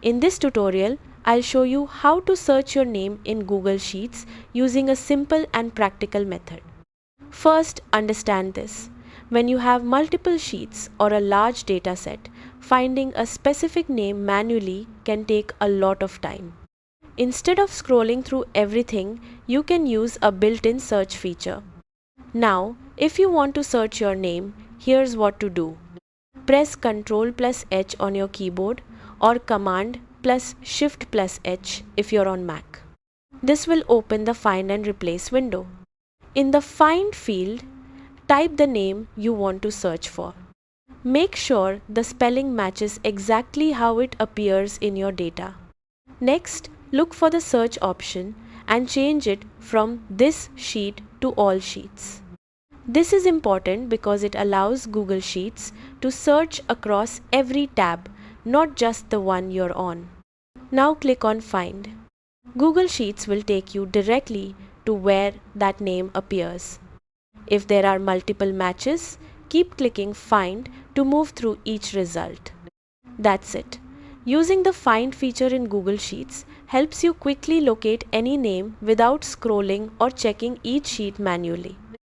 In this tutorial, I'll show you how to search your name in Google Sheets using a simple and practical method. First, understand this. When you have multiple sheets or a large data set, finding a specific name manually can take a lot of time. Instead of scrolling through everything, you can use a built-in search feature. Now, if you want to search your name, here's what to do. Press Ctrl+H on your keyboard or Command+Shift+H if you're on Mac. This will open the Find and Replace window. In the Find field, type the name you want to search for. Make sure the spelling matches exactly how it appears in your data. Next, look for the search option and change it from this sheet to all sheets. This is important because it allows Google Sheets to search across every tab, not just the one you're on. Now click on Find. Google Sheets will take you directly to where that name appears. If there are multiple matches, keep clicking Find to move through each result. That's it. Using the Find feature in Google Sheets helps you quickly locate any name without scrolling or checking each sheet manually.